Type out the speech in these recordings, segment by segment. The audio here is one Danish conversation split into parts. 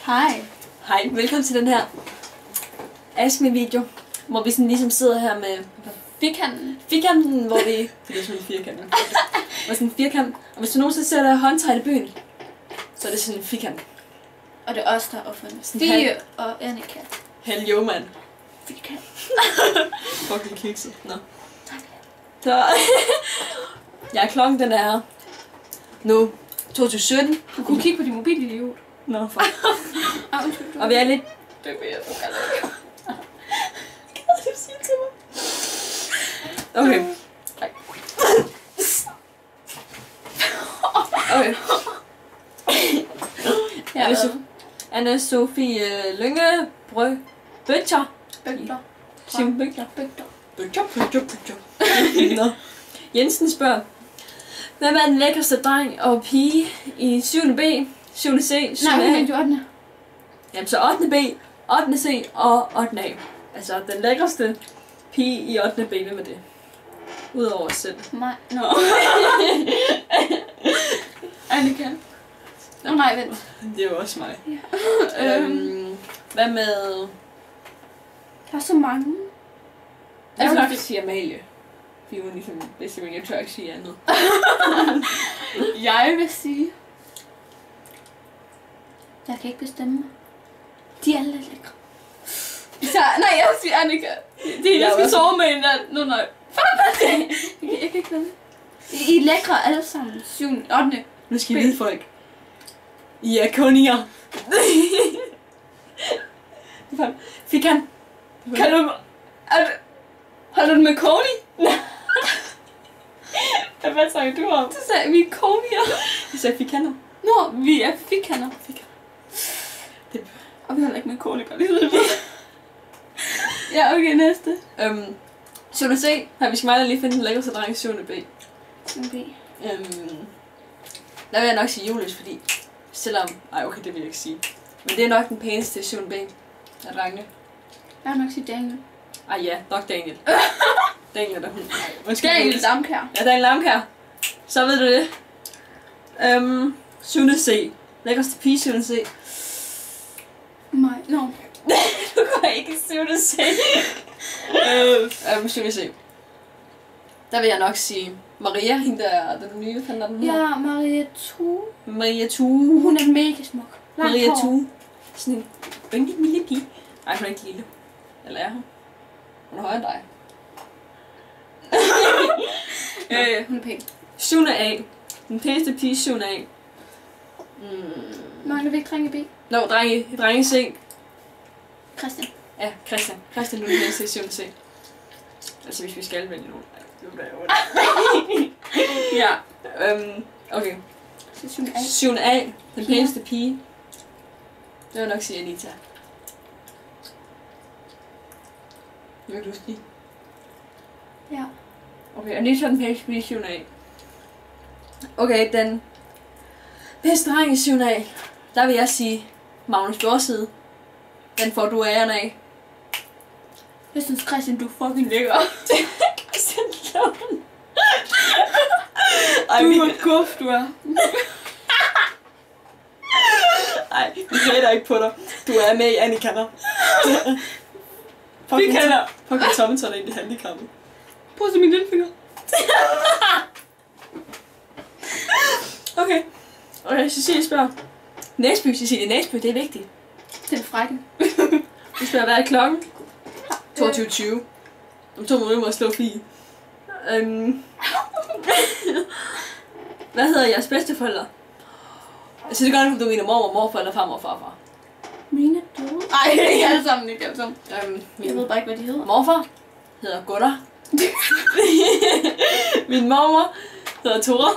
Hej. Hej, velkommen til den her Asmi-video, hvor vi sådan ligesom sidder her med firkanten, hvor vi... Det er sådan en firkant. Hvor sådan en firkant. Og hvis du nogensinde ser der håndtegn i byen, så er det sådan en firkant. Og det er os, der er opfundet. Fie og Annika. Hell jo, mand. Firkant. Fucking kikset. Nå. Så... Ja, klokken den er nu 2017. Du kunne kigge på din mobil, idiot. Nå, fuck. Og vi er lidt... Det vil jeg så gerne. Kan du sige til mig? Okay. Tak. Okay. Ja, Anne-Sophie Lynge Bøtcher. Sim Bøtcher. Nå. Jensen spørger, hvem er den lækreste dreng og pige i 7. B, 7. C, 7. Nej, A? men du 8. Jamen så 8. B, 8. C og 8. A. Altså den lækreste pige i 8. B, hvem er det? Udover os selv. Nej. Nå. Annika. Nå nej, vent. Det er jo også mig. Ja. Hvad med... Der er så mange. Jeg vil nok sige Amalie. Fordi hun er ligesom bedste ven, jeg tør ikke sige andet. Jeg vil sige... Jeg kan ikke bestemme mig. De er alle lidt lækre. Nej, jeg vil sige Annika. Jeg skal sove med en nat. Nej. Jeg kan ikke vælge. I er lækre alle sammen. 7. 8. Nu skal I vide folk. I er kunier. Fikan. Kan du... Har du det med Cody? Hvad sagde du om? Du sagde, vi er konier. Jeg sagde fikaner. Nå, vi er fikaner. Og vi holder ikke med Cody, bare lige vide. Ja, okay, næste. 7. C. Har vi skal lige finde den lækreste dreng 7. B. 7. B. Der vil jeg nok sige Julius, fordi selvom... Ej, okay, det vil jeg ikke sige. Men det er nok den pæneste 7. B af drengene. Jeg vil nok sige Daniel. Ej ja, nok Daniel. Daniel der hun. Daniel Lamkær. Ja, Daniel Lamkær. Så ved du det. 7. C. Lækkerste pige 7. C. Nej, no. Du går ikke i 7. C. 7. C. Der vil jeg nok sige Maria, hende der er den nye, fandt den her. Ja, Maria Tue. Maria Tue. Hun er mega smuk. Maria Tue. Sådan en yndig lille pige. Ej, hun er ikke lille. Eller er hun? Hun er højere end dig. Hun er pæn. 7. A. Den pæneste pige 7. A. Mangler vi ikke drenge B? Nå, drenge C. Christian. Ja, Christian. Christian nu er den pæneste 7. C. Altså hvis vi skal vælge nogen. Ja. Okay. 7. A. 7. A. Den pæneste pige. Det vil nok sige Anita. Jeg vil huske lige. Ja. Okay, Anita er den pæneste pige 7. A. Okay, den bedste dreng i 7. A. Der vil jeg sige Magnus Gårdside. Den får du æren af. Jeg synes Christian, du er fucking lækker. Christian Kloven. Du er guf, du er. Ej, vi hater ikke på dig. Du er med i Annikander. Fikander. Fucking Tommenton er egentlig handicappet. Prøv at se min lillefinger. Okay. Okay, Cecilie spørger. Næsby, Cecilie Næsby, det er vigtigt. Den frække. Vi spørger, hvad er klokken? 22:20. Om 2 minutter må jeg slå Fie. Hvad hedder jeres bedsteforældre? Altså det gør ikke, om du mener mor, morfar eller farmor og farfar. Mine døde? Ej, ikke alle sammen, ikke alle sammen. Jeg ved bare ikke, hvad de hedder. Morfar hedder Gunnar. Min mormor hedder Tora.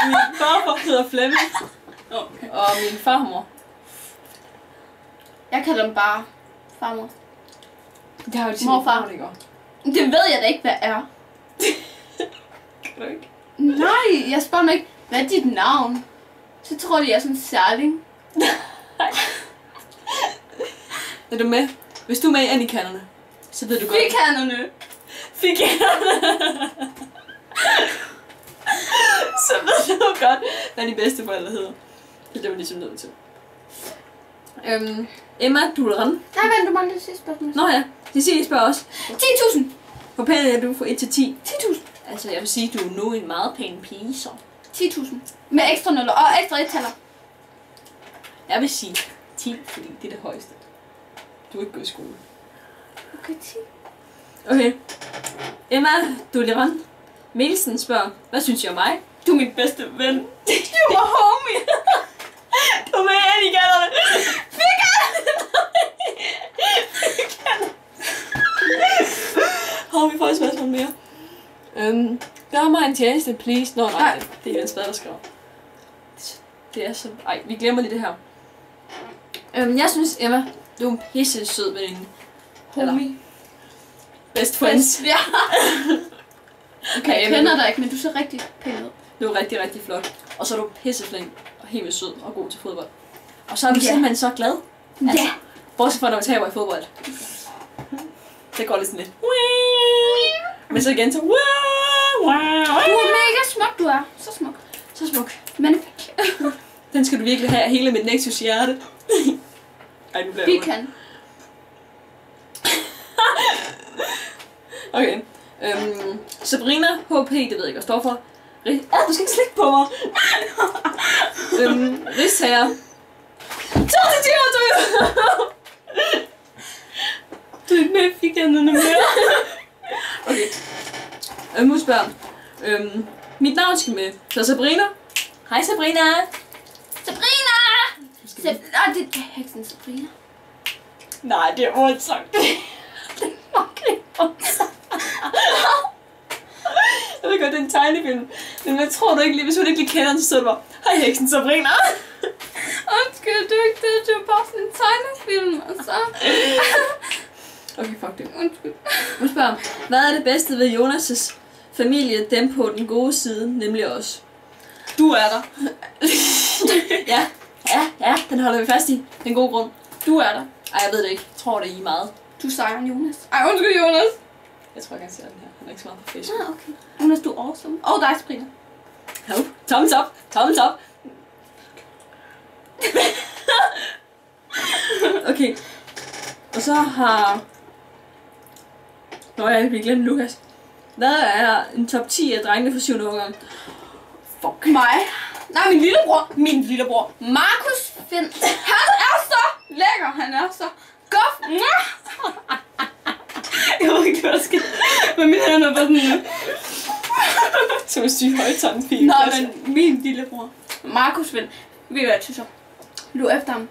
Min farfar hedder Flemming. Okay. Og min farmor. Jeg kalder dem bare farmor. Det har jo dit morfar. Det går. Det ved jeg da ikke, hvad er. Kan du ikke? Nej, jeg spørger mig ikke, hvad er dit navn? Så tror de, jeg er sådan en særling. Er du med? Hvis du er med i Annikanderne, så ved du godt. Fikanderne. Fikanderne. så ved du godt, hvad de bedste forældre hedder. Det er det, ligesom nødt til. Emma, du vil rende. Nej, vent, du mangler det sidste spørgsmål. Nå ja, Cecilie spørger også. 10.000. Hvor pæn er du fra 1 til 10? 10.000. Altså, jeg vil sige, du er nu en meget pæn pige, så. 10.000. Med ekstra nuller og ekstra et-taller. Jeg vil sige 10, fordi det er det højeste. Du er ikke gået i skole. Okay, 10. Okay. Emma, du vil rende. Mikkelsen spørger, hvad synes I om mig? Du er min bedste ven. Du var homie. Du er med ind i gallerne. Har vi får et spørgsmål mere? Gør mig en tjeneste, please. Nå, nej. Det er Jens Bad, der skriver. Det er så... Ej, vi glemmer lige det her. Jeg synes, Emma, du er en pisse sød veninde. Homie. Best friends. Ja. Okay, jeg kender dig ikke, men du ser rigtig pæn ud. Du er rigtig, rigtig flot. Og så er du pisseflink og helt vildt sød og god til fodbold. Og så er du simpelthen så glad. Altså, bortset fra, når vi taber i fodbold. Det går lidt sådan lidt. Men så igen så... Du er mega smuk, du er. Så smuk. Så smuk. Men den skal du virkelig have af hele mit Nexus hjerte. Ej, nu bliver vi kan. Okay. Sabrina HP, det ved jeg ikke, hvad står for. Du skal ikke slikke på mig. Rigsager. 2 til 10. Du er ikke med i fikanderne mere. Okay. Nu spørger mit navn skal med. Så Sabrina. Hej Sabrina. Sabrina! Det er heksen Sabrina. Nej, det er voldsomt. Okay. Jeg ved godt, det er en tegnefilm. Men jeg tror du ikke lige, hvis hun ikke lige kender den, så sidder du bare, hej heksen Sabrina. Undskyld, du er ikke det. Det er bare sådan en tegnefilm, og så... Okay, fuck det. Undskyld. Hun spørger, hvad er det bedste ved Jonas' familie, dem på den gode side, nemlig os? Du er der. Ja, den holder vi fast i. Den gode grund. Du er der. Ej, jeg ved det ikke. Jeg tror det er I meget. Du sejrer Jonas. Ej, undskyld Jonas. Jeg tror, jeg kan se den her. Han er ikke så meget på Facebook. Ah, okay. Jonas, du er awesome. Og dig, Sabrina. Hov. Thumbs up. Thumbs up. Okay. Og så har... Nå, jeg vil glemme Lukas. Hvad er en top 10 af drengene for 7. årgang? Fuck mig. Nej, min lillebror. Markus Finn. Han er så lækker. Han er så gof. Jeg ved ikke, hvad der sker. Men min hænder er bare sådan... Som en syg højtandpige. Nå, men min lillebror. Markus Finn. Ved du hvad, tysser? Du er efter ham.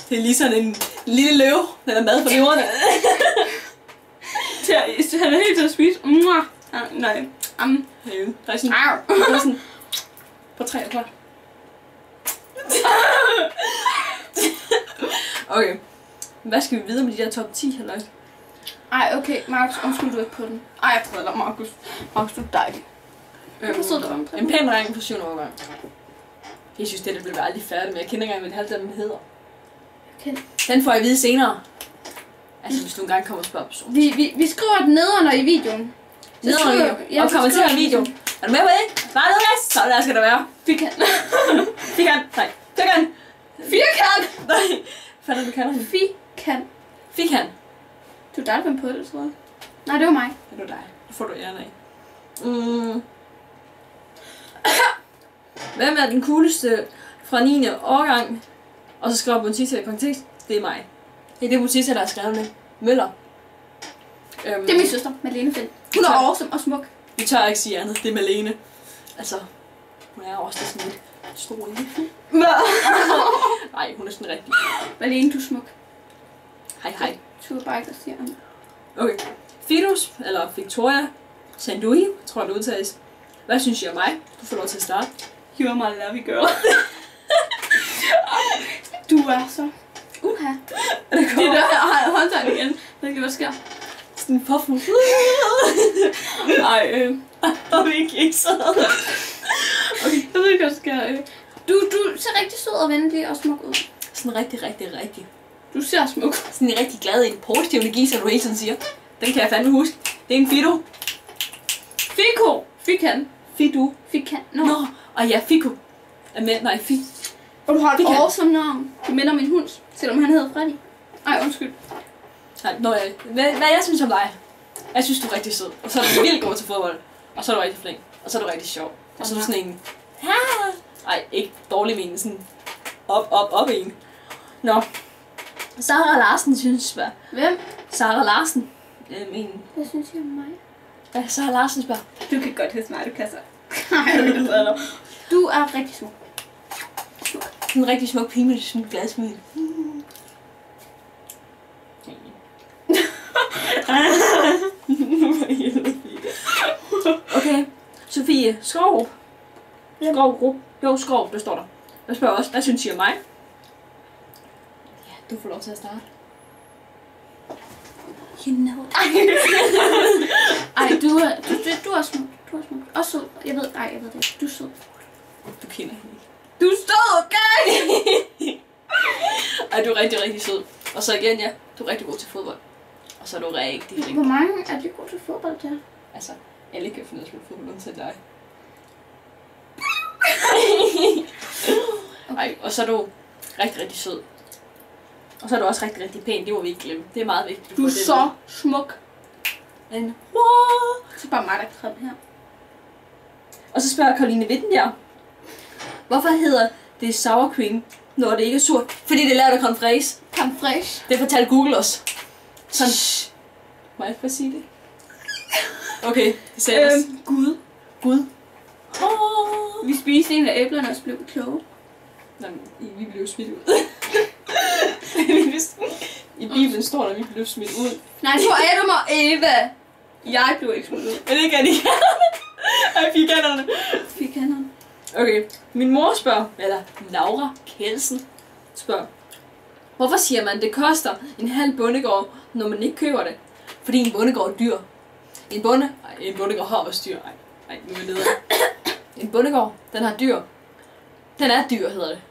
Det er lige sådan en lille løve. Den er mad for løverne. Han er helt til at spise. Nej. Der er sådan på 3 og klar. Okay. Hvad skal vi vide om de der top 10, eller? Ej, okay. Markus, undskyld du ikke på den. Ej, jeg prøver Markus. Markus, du er dejlig. En pæn dreng på 7. årgang. Jeg synes, det bliver aldrig færdigt, men jeg kender ikke engang, hvad det halvt af dem hedder. Okay. Den får jeg vide senere. Altså, hvis du engang kommer og spørger personen. Vi skriver den nedenunder i videoen. Nedenunder i videoen? Ja, og kommenter i videoen. Er du med på det? Bare Lukas? Så der skal der være. Firkant. Firkant. Nej. Firkant. Firkant. Nej. Hvad er det, du kalder den? Firkant. Firkant. Du er dejlig på det, tror jeg. Nej, det var mig. Det var dig. Det får du æren af. Hvem er den cooleste fra 9. årgang? Og så skriver Bontita i parentes. Det er mig. Det er det Bontita, der har skrevet med. Møller. Det er min søster, Malene Finn. Hun er awesome og smuk. Vi tør ikke sige andet. Det er Malene. Altså, hun er også sådan lidt stor i. Nej, hun er sådan rigtig. Malene, du er smuk. Hej. Du er bare ikke at sige andet. Okay. Fidus, eller Victoria Sandui, tror jeg det udtages. Hvad synes I om mig? Du får lov til at starte. You are my lovey girl. Du er så... Det der her håndtegn igen. Jeg ved ikke, hvad der sker. Sådan en påfugl. Ej, du ikke så. Okay, jeg ved ikke, hvad der sker. Du ser rigtig sød og venlig og smuk ud. Sådan rigtig. Du ser smuk. Sådan en rigtig glad, en positiv energi, som du hele tiden siger. Den kan jeg fandme huske. Det er en Fido. Fikan. Fidu. Fikan. Nå, og ja, Fiku. Nej, Fi. Og du har et awesome navn. Det minder min hund, selvom han hedder Freddy. Ej, undskyld. Nej, hvad jeg synes om dig? Jeg synes, du er rigtig sød. Og så er du vildt god til fodbold. Og så er du rigtig flink. Og så er du rigtig sjov. Og så er du sådan en... Ej, ikke dårlig men, sådan... Op en. Nå. Sara Larsen synes jeg. Hvem? Sara Larsen. Hvad synes I om mig? Hvad Sara Larsen spørger? Du kan godt hedde mig, du kan så. Du er rigtig smuk. En rigtig smuk pige med sådan en glasmil. Okay, Sofie Skov. Skov, der står der. Jeg spørger også, hvad synes I om mig? Ja, du får lov til at starte. You know. Ej, du er smuk. Du er smuk. Og sød. Jeg ved det. Du er sød. Du kender hende. Du er sød, okay? Ej, du er rigtig, rigtig sød. Og så igen, ja, du er rigtig god til fodbold. Og så er du rigtig flink. Hvor mange er du god til fodbold til? Altså, alle kan finde ud af at spille fodbold, undtagen dig. Ej, og så er du rigtig, rigtig sød. Og så er du også rigtig, rigtig pæn. Det må vi ikke glemme. Det er meget vigtigt. Du er så smuk. Wow. Så bare mig, der krabbe her. Og så spørger Karoline Wittenbjerg. Hvorfor hedder det sour cream, når det ikke er surt? Fordi det er lavet af creme fraiche. Creme fraiche. Det fortalte Google os. Sådan. Må jeg ikke bare sige det? Okay, det sagde os. Gud. Vi spiste en af æblerne, og så blev vi kloge. Nej, vi blev smidt ud. I Bibelen står der, at vi blev smidt ud. Nej, det var Adam og Eva. Jeg blev ikke smidt ud. Men det kan de. Ej, fikannerne. Okay, min mor spørger, eller Laura Kelsen spørger, hvorfor siger man, det koster en halv bondegård, når man ikke køber det? Fordi en bondegård er dyr. En bondegård har også dyr. Ej, nu er jeg leder. En bondegård, den har dyr. Den er dyr, hedder det.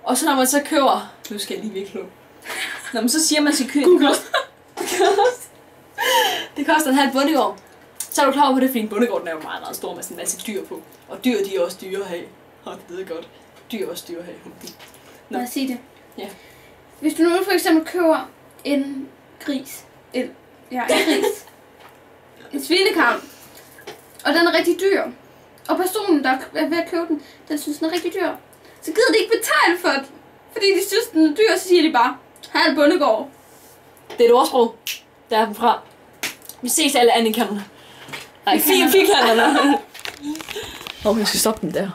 Og så når man så køber... Nu skal jeg lige virkelig når man så siger, man skal købe... Det koster en halv bondegård. Så er du klar over på det, fordi en bondegård er jo meget, meget stor med sådan en masse dyr på. Og dyr, de er også dyre at have. Det ved godt. Dyr er også dyre at have. Må jeg sige det? Ja. Hvis du nu for eksempel køber en gris. En gris. En svinekarm. Og den er rigtig dyr. Og personen, der er ved at købe den synes, den er rigtig dyr. Så gider de ikke betale for det. Fordi de synes, den er dyr, så siger de bare, halv bondegård. Det er et ordsprog. Der er den fra. Vi ses alle Annikerne. Nej, fikannerne. Jeg skal stoppe den der.